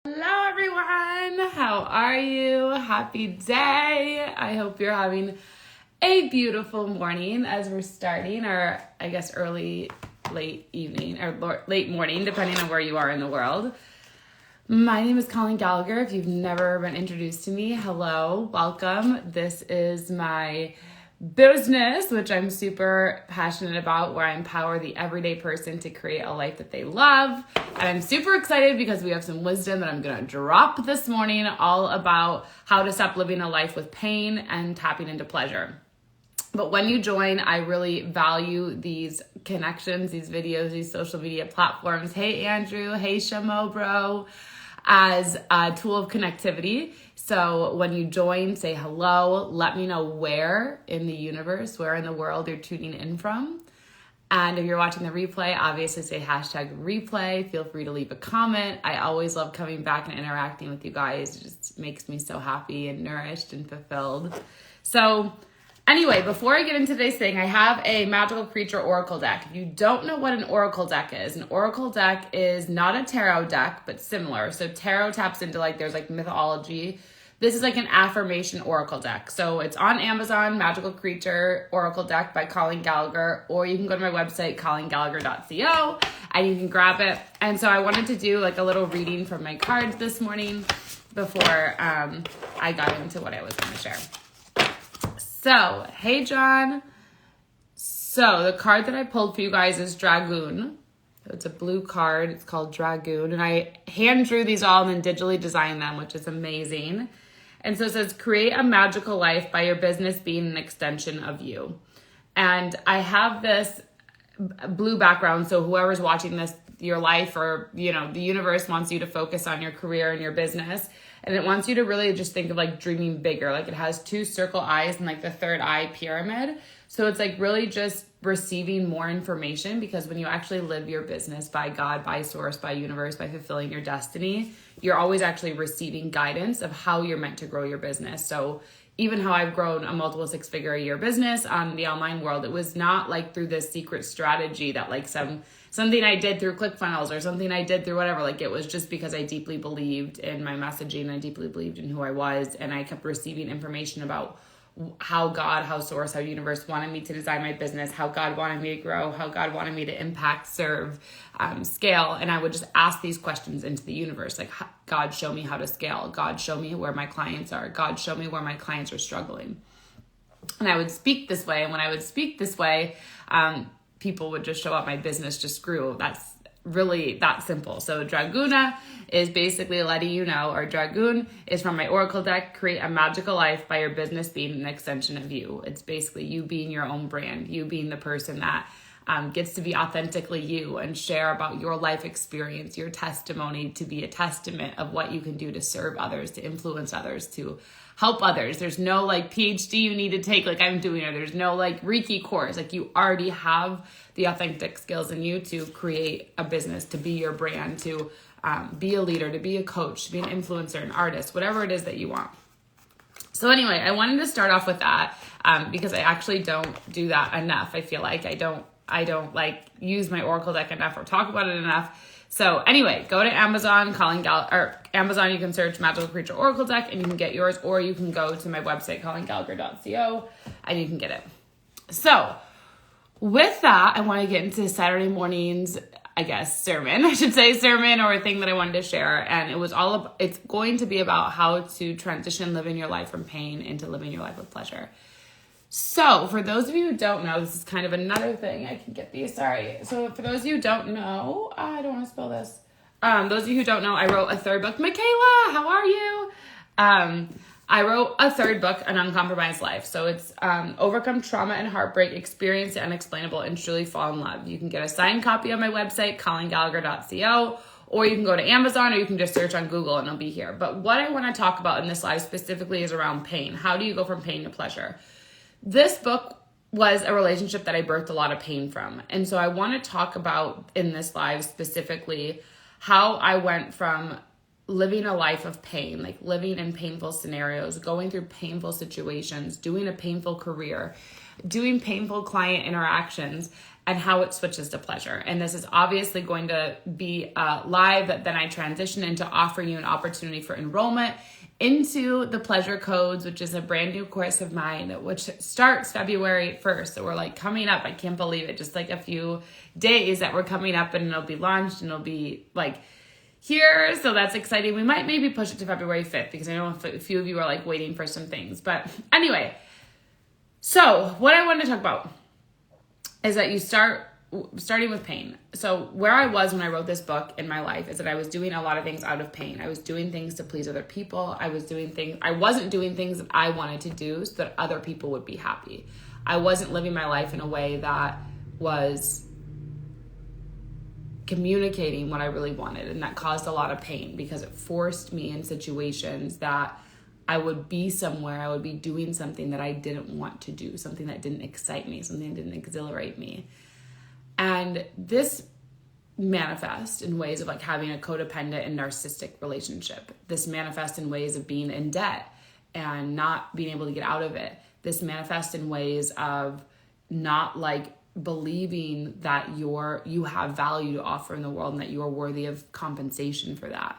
Hello everyone, how are you? Happy day. I hope you're having a beautiful morning as we're starting our, late evening or late morning, depending on where you are in the world. My name is Colleen Gallagher. If you've never been introduced to me, hello, welcome. This is my business, which I'm super passionate about, where I empower the everyday person to create a life that they love. And I'm super excited because we have some wisdom that I'm going to drop this morning all about how to stop living a life with pain and tapping into pleasure. But when you join, I really value these connections, these videos, these social media platforms. Hey, Andrew. Hey, Shamo, bro. As a tool of connectivity. So when you join, say hello, let me know where in the universe, where in the world you're tuning in from. And if you're watching the replay, obviously say #replay. Feel free to leave a comment. I always love coming back and interacting with you guys. It just makes me so happy and nourished and fulfilled. So anyway, before I get into today's thing, I have a magical creature oracle deck. If you don't know what an oracle deck is, an oracle deck is not a tarot deck, but similar. So tarot taps into there's mythology. This is like an affirmation oracle deck. So it's on Amazon, Magical Creature Oracle Deck by Colleen Gallagher, or you can go to my website, colleengallagher.co, and you can grab it. And so I wanted to do a little reading from my cards this morning before I got into what I was going to share. So, hey, John. So, the card that I pulled for you guys is Dragoon. So it's a blue card. It's called Dragoon. And I hand drew these all and then digitally designed them, which is amazing. And so it says, create a magical life by your business being an extension of you. And I have this blue background. So whoever's watching this, your life or, the universe wants you to focus on your career and your business. And it wants you to really just think of dreaming bigger. It has two circle eyes and the third eye pyramid. So it's really just receiving more information, because when you actually live your business by God, by source, by universe, by fulfilling your destiny, you're always actually receiving guidance of how you're meant to grow your business. So even how I've grown a multiple six-figure a year business on the online world, it was not through this secret strategy that something I did through ClickFunnels or something I did through whatever. It was just because I deeply believed in my messaging. I deeply believed in who I was, and I kept receiving information about how God, how source, how universe wanted me to design my business, how God wanted me to grow, how God wanted me to impact, serve, scale. And I would just ask these questions into the universe. God, show me how to scale. God, show me where my clients are. God, show me where my clients are struggling. And I would speak this way. And when I would speak this way, people would just show up. My business just grew. That's really that simple. So Dragoona is basically letting you know, or Dragoon is from my oracle deck, create a magical life by your business being an extension of you. It's basically you being your own brand, you being the person that gets to be authentically you and share about your life experience, your testimony, to be a testament of what you can do to serve others, to influence others, to help others. There's no PhD you need to take I'm doing, or there's no Reiki course. You already have the authentic skills in you to create a business, to be your brand, to be a leader, to be a coach, to be an influencer, an artist, whatever it is that you want. So anyway, I wanted to start off with that because I actually don't do that enough. I feel like I don't use my oracle deck enough or talk about it enough. So anyway, go to Amazon, Amazon, you can search Magical Creature Oracle Deck and you can get yours, or you can go to my website, colleengallagher.co, and you can get it. So with that, I want to get into Saturday morning's, sermon, or a thing that I wanted to share. And it's going to be about how to transition living your life from pain into living your life with pleasure. So for those of you who don't know, this is kind of another thing. I can get these, sorry. So for those of you who don't know, I don't want to spill this. Those of you who don't know, I wrote a third book. Michaela, how are you? I wrote a third book, An Uncompromised Life. So it's overcome trauma and heartbreak, experience the unexplainable, and truly fall in love. You can get a signed copy on my website, colleengallagher.co, or you can go to Amazon, or you can just search on Google and it'll be here. But what I want to talk about in this live specifically is around pain. How do you go from pain to pleasure? This book was a relationship that I birthed a lot of pain from. And so I want to talk about in this live specifically how I went from living a life of pain, living in painful scenarios, going through painful situations, doing a painful career, doing painful client interactions, and how it switches to pleasure. And this is obviously going to be live, that then I transition into offering you an opportunity for enrollment into the Pleasure Codes, which is a brand new course of mine, which starts February 1st. So we're like coming up. I can't believe it. Just like a few days that we're coming up, and it'll be launched, and it'll be like here. So that's exciting. We might maybe push it to February 5th, because I know a few of you are like waiting for some things. But anyway, so what I wanted to talk about is that you starting with pain. So where I was when I wrote this book in my life is that I was doing a lot of things out of pain. I was doing things to please other people. I wasn't doing things that I wanted to do so that other people would be happy. I wasn't living my life in a way that was communicating what I really wanted. And that caused a lot of pain, because it forced me in situations that I would be somewhere, I would be doing something that I didn't want to do, something that didn't excite me, something that didn't exhilarate me. And this manifests in ways of like having a codependent and narcissistic relationship. This manifests in ways of being in debt and not being able to get out of it. This manifests in ways of not like believing that you have value to offer in the world and that you are worthy of compensation for that.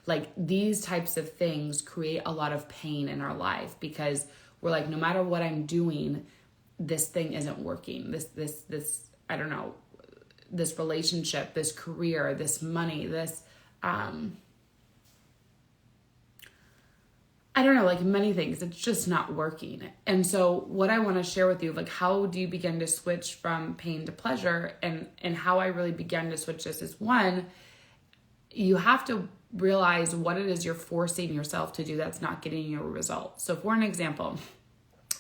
Like, these types of things create a lot of pain in our life, because we're like, no matter what I'm doing, this thing isn't working. This I don't know, this relationship, this career, this money, this, I don't know, like many things, it's just not working. And so what I want to share with you, like, how do you begin to switch from pain to pleasure, and how I really began to switch this is, one, you have to realize what it is you're forcing yourself to do that's not getting you a result. So for an example,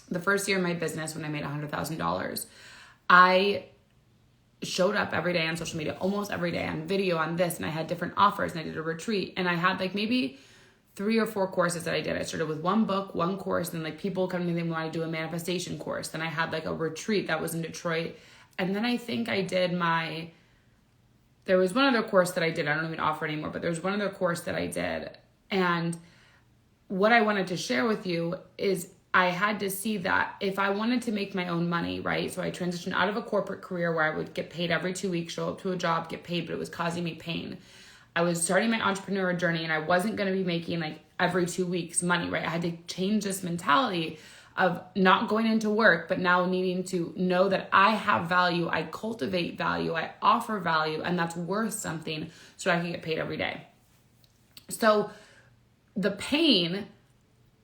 the first year of my business, when I made $100,000, I showed up every day on social media, almost every day, on video, on this, and I had different offers, and I did a retreat, and I had like maybe 3 or 4 courses that I did. I started with one book, one course, and like people come to me, they want to do a manifestation course. Then I had like a retreat that was in Detroit. And then I think I did there was one other course that I did. I don't even offer anymore, but there was one other course that I did. And what I wanted to share with you is I had to see that if I wanted to make my own money, right? So I transitioned out of a corporate career where I would get paid every 2 weeks, show up to a job, get paid, but it was causing me pain. I was starting my entrepreneur journey, and I wasn't going to be making like every 2 weeks money, right? I had to change this mentality of not going into work, but now needing to know that I have value, I cultivate value, I offer value, and that's worth something, so I can get paid every day. So the pain,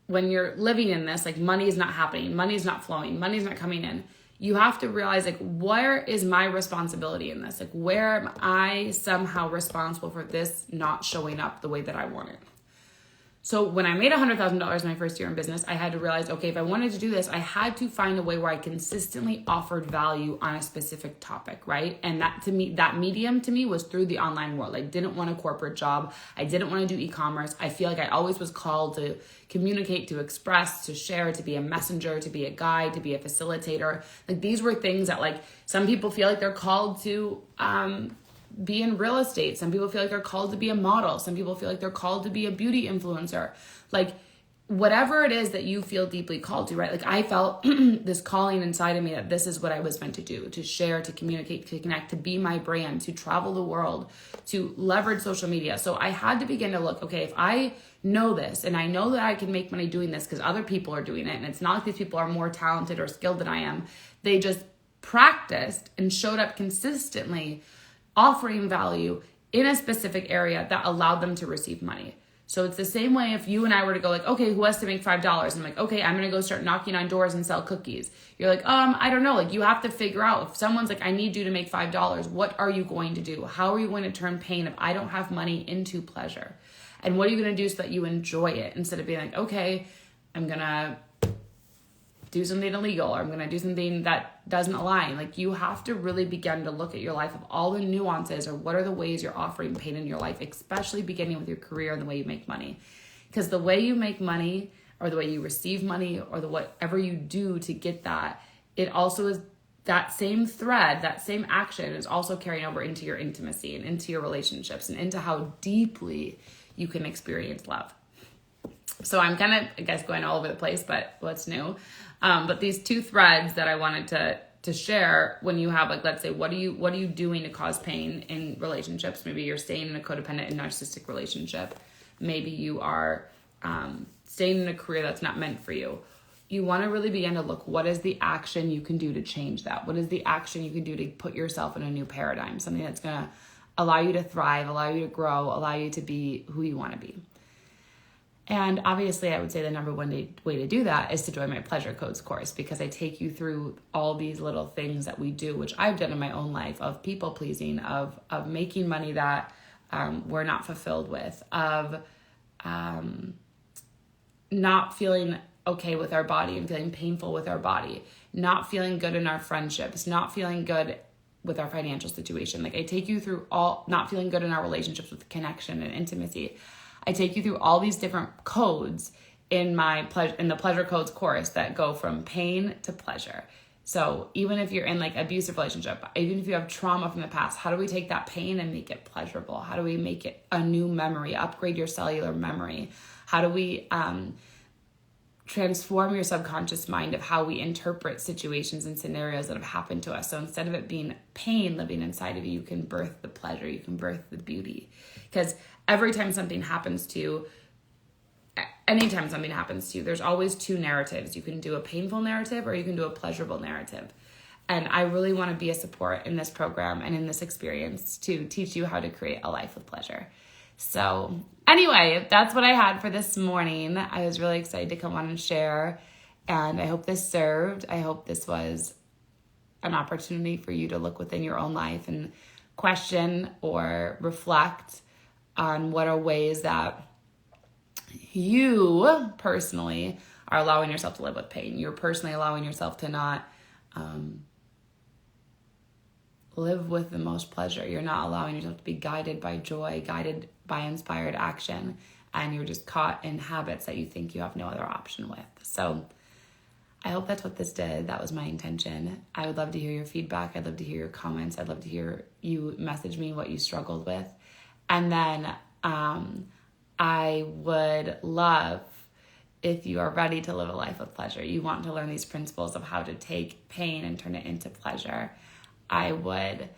when you're living in this, like money is not happening, money is not flowing, money is not coming in, you have to realize, like, where is my responsibility in this? Like, where am I somehow responsible for this not showing up the way that I want it? So when I made $100,000 my first year in business, I had to realize, okay, if I wanted to do this, I had to find a way where I consistently offered value on a specific topic, right? And that medium to me was through the online world. I didn't want a corporate job. I didn't want to do e-commerce. I feel like I always was called to communicate, to express, to share, to be a messenger, to be a guide, to be a facilitator. Like, these were things that, like, some people feel like they're called to, be in real estate. Some people feel like they're called to be a model. Some people feel like they're called to be a beauty influencer. Like, whatever it is that you feel deeply called to, right? Like, I felt this calling inside of me that this is what I was meant to do, to share, to communicate, to connect, to be my brand, to travel the world, to leverage social media. So I had to begin to look, okay, if I know this, and I know that I can make money doing this because other people are doing it, and it's not like these people are more talented or skilled than I am. They just practiced and showed up consistently, offering value in a specific area that allowed them to receive money. So it's the same way if you and I were to go like, okay, who has to make $5? I'm like, okay, I'm going to go start knocking on doors and sell cookies. You're like, I don't know. Like, you have to figure out, if someone's like, I need you to make $5, what are you going to do? How are you going to turn pain if I don't have money into pleasure? And what are you going to do so that you enjoy it, instead of being like, okay, I'm going to do something illegal, or I'm going to do something that doesn't align. Like, you have to really begin to look at your life of all the nuances, or what are the ways you're offering pain in your life, especially beginning with your career and the way you make money. Because the way you make money, or the way you receive money, or the whatever you do to get that, it also is that same thread, that same action is also carrying over into your intimacy and into your relationships and into how deeply you can experience love. So I'm kind of, I guess, going all over the place, but what's new? But these 2 threads that I wanted to share when you have, like, let's say, what are you doing to cause pain in relationships? Maybe you're staying in a codependent and narcissistic relationship. Maybe you are staying in a career that's not meant for you. You want to really begin to look, what is the action you can do to change that? What is the action you can do to put yourself in a new paradigm? Something that's going to allow you to thrive, allow you to grow, allow you to be who you want to be. And obviously, I would say the number one way to do that is to join my Pleasure Codes course, because I take you through all these little things that we do, which I've done in my own life, of people pleasing, of making money that we're not fulfilled with, of not feeling okay with our body and feeling painful with our body, not feeling good in our friendships, not feeling good with our financial situation. Like, I take you through all, not feeling good in our relationships with connection and intimacy. I take you through all these different codes in the Pleasure Codes course that go from pain to pleasure. So even if you're in like abusive relationship, even if you have trauma from the past, how do we take that pain and make it pleasurable? How do we make it a new memory, upgrade your cellular memory? How do we transform your subconscious mind of how we interpret situations and scenarios that have happened to us? So instead of it being pain living inside of you, you can birth the pleasure, you can birth the beauty. Because every time something happens to you, anytime something happens to you, there's always two narratives. You can do a painful narrative or you can do a pleasurable narrative. And I really want to be a support in this program and in this experience to teach you how to create a life with pleasure. So anyway, that's what I had for this morning. I was really excited to come on and share, and I hope this served. I hope this was an opportunity for you to look within your own life and question or reflect on what are ways that you personally are allowing yourself to live with pain. You're personally allowing yourself to not live with the most pleasure. You're not allowing yourself to be guided by joy, guided by inspired action, and you're just caught in habits that you think you have no other option with. So I hope that's what this did. That was my intention. I would love to hear your feedback. I'd love to hear your comments. I'd love to hear you message me what you struggled with. And then I would love if you are ready to live a life with pleasure. You want to learn these principles of how to take pain and turn it into pleasure. I would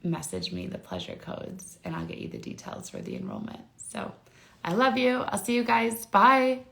message me the pleasure codes and I'll get you the details for the enrollment. So I love you. I'll see you guys. Bye.